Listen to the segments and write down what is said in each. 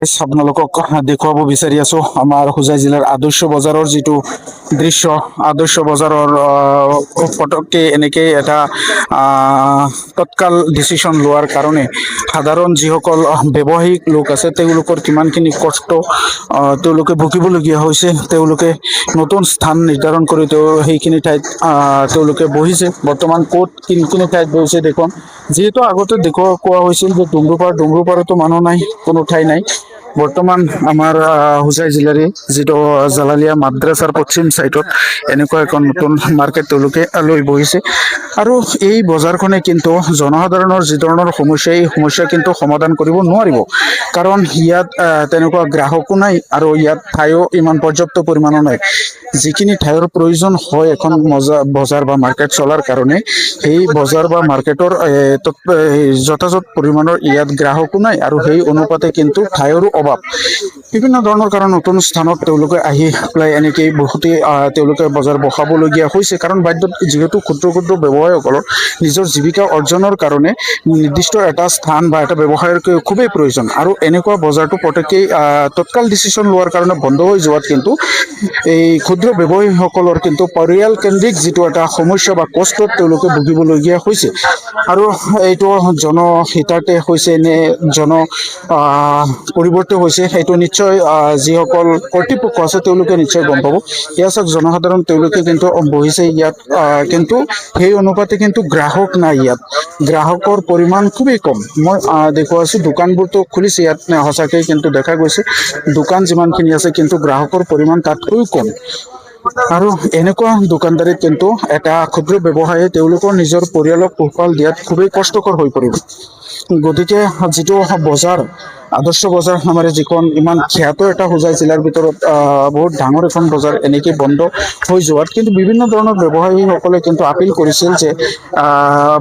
আপোনালোকক দেখুৱাব বিচাৰি আছো আমাৰ হোজাই জিলাৰ আদৰ্শ বজাৰৰ যিটো দৃশ্য। আদৰ্শ বজাৰৰ পটককে এনেকে এটা তৎকাল ডিচিশ্যন লোৱাৰ কাৰণে সাধাৰণ যিসকল ব্যৱসায়িক লোক আছে তেওঁলোকৰ কিমানখিনি কষ্ট তেওঁলোকে ভুগিবলগীয়া হৈছে। তেওঁলোকে নতুন স্থান নিৰ্ধাৰণ কৰি সেইখিনি ঠাইত তেওঁলোকে বহিছে। বৰ্তমান ক'ত কোনখিনি ঠাইত বহিছে দেখুৱাম। যিহেতু আগতে কোৱা হৈছিল যে ডুংগুৰপাৰতো মানুহ নাই, কোনো ঠাই নাই। বৰ্তমান আমাৰ হোজাই জিলাৰে যিটো জালালিয়া মাদ্ৰাছাৰ পশ্চিম চাইডত এনেকুৱা এখন নতুন মাৰ্কেট তেওঁলোকে লৈ বহিছে। আৰু এই বজাৰখনে কিন্তু জনসাধাৰণৰ যি ধৰণৰ সমস্যা, এই সমস্যা কিন্তু সমাধান কৰিব নোৱাৰিব। কাৰণ ইয়াত তেনেকুৱা গ্ৰাহকো নাই আৰু ইয়াত ঠাইও ইমান পৰ্যাপ্ত পৰিমাণৰ নাই। যিখিনি ঠাইৰ প্ৰয়োজন হয় এখন বজাৰ বা মাৰ্কেট চলাৰ কাৰণে, সেই বজাৰ বা মাৰ্কেটৰ যথাযথ পৰিমাণৰ ইয়াত গ্ৰাহকো নাই আৰু সেই অনুপাতে কিন্তু ঠাইৰো অভাৱ। বিভিন্ন ধৰণৰ কাৰণ নতুন স্থানত তেওঁলোকে আহি পেলাই এনেকেই বহুতেই তেওঁলোকে বজাৰ বহাবলগীয়া হৈছে। কাৰণ বাধ্যত যিহেতু ক্ষুদ্ৰ ব্যৱসায়ীসকলৰ নিজৰ জীৱিকা অৰ্জনৰ কাৰণে নিৰ্দিষ্ট এটা স্থান বা এটা ব্যৱসায়ৰ খুবেই প্ৰয়োজন। আৰু এনেকুৱা বজাৰটো পটককেই তৎকাল ডিচিশ্যন লোৱাৰ কাৰণে বন্ধ হৈ যোৱাত কিন্তু এই ক্ষুদ্ৰ ব্যৱসায়ীসকলৰ কিন্তু পৰিয়াল কেন্দ্ৰিক যিটো এটা সমস্যা বা কষ্টত তেওঁলোকে ভুগিবলগীয়া হৈছে। আৰু এইটো জনহিতাৰ্থে হৈছে নে পৰিৱৰ্তন হৈছে, সেইটো নিশ্চয় যিসকল কৰ্তৃপক্ষ আছে তেওঁলোকে নিশ্চয় গম পাব। ইয়াত চাওক, জনসাধাৰণ তেওঁলোকে কিন্তু বহিছে ইয়াত, কিন্তু সেই অনুপাতে কিন্তু গ্ৰাহক নাই। ইয়াত গ্ৰাহকৰ পৰিমাণ খুবেই কম। মই দেখুৱাইছো দোকানবোৰতো খুলিছে ইয়াত, সঁচাকৈ কিন্তু দেখা গৈছে দোকান যিমানখিনি আছে কিন্তু গ্ৰাহকৰ পৰিমাণ তাতকৈও কম। আৰু এনেকুৱা দোকানদাৰীত কিন্তু এটা ক্ষুদ্ৰ ব্যৱসায়ী তেওঁলোকৰ নিজৰ পৰিয়ালক পোহপাল দিয়াত খুবেই কষ্টকৰ হৈ পৰিব। গতিকে যিটো বজাৰ, আদৰ্শ বজাৰ নামেৰে যিখন ইমান খ্যাত এটা হোজাই জিলাৰ ভিতৰত বহুত ডাঙৰ এখন বজাৰ এনেকে বন্ধ হৈ যোৱাত কিন্তু বিভিন্ন ধৰণৰ ব্যৱসায়ীসকলে কিন্তু আপিল কৰিছিল যে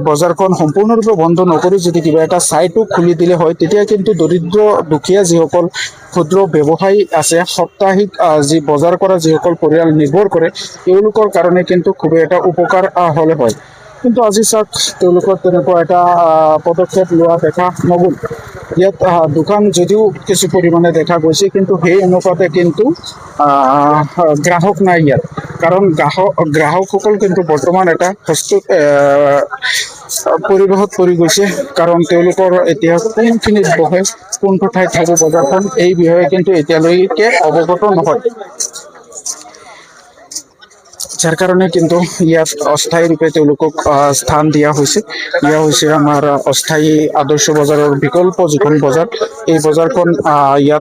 বজাৰখন সম্পূৰ্ণৰূপে বন্ধ নকৰি যদি কিবা এটা ছাইটো খুলি দিলে হয়, তেতিয়া কিন্তু দৰিদ্ৰ দুখীয়া যিসকল ক্ষুদ্ৰ ব্যৱসায়ী আছে, সাপ্তাহিক যি বজাৰ কৰা যিসকল পৰিয়াল নিৰ্ভৰ কৰে, তেওঁলোকৰ কাৰণে কিন্তু খুবেই এটা উপকাৰ হ'লে হয়। কিন্তু আজি চাওক, তেওঁলোকৰ তেনেকুৱা এটা পদক্ষেপ লোৱা দেখা নগ'ল। ইয়াত দোকান যদিও কিছু পৰিমাণে দেখা গৈছে, কিন্তু সেই অনুপাতে কিন্তু গ্ৰাহক নাই ইয়াত। কাৰণ গ্ৰাহকসকল কিন্তু বৰ্তমান এটা পৰিৱেশত পৰি গৈছে। কাৰণ তেওঁলোকৰ এতিয়া কোনখিনিত বহে, কোনটো ঠাইত থাকিব বজাৰখন, এই বিষয়ে কিন্তু এতিয়ালৈকে অৱগত নহয়। যাৰ কাৰণে কিন্তু ইয়াত অস্থায়ী ৰূপে তেওঁলোকক স্থান দিয়া হৈছে আমাৰ অস্থায়ী আদৰ্শ বজাৰৰ বিকল্প যিখন বজাৰ, এই বজাৰখন ইয়াত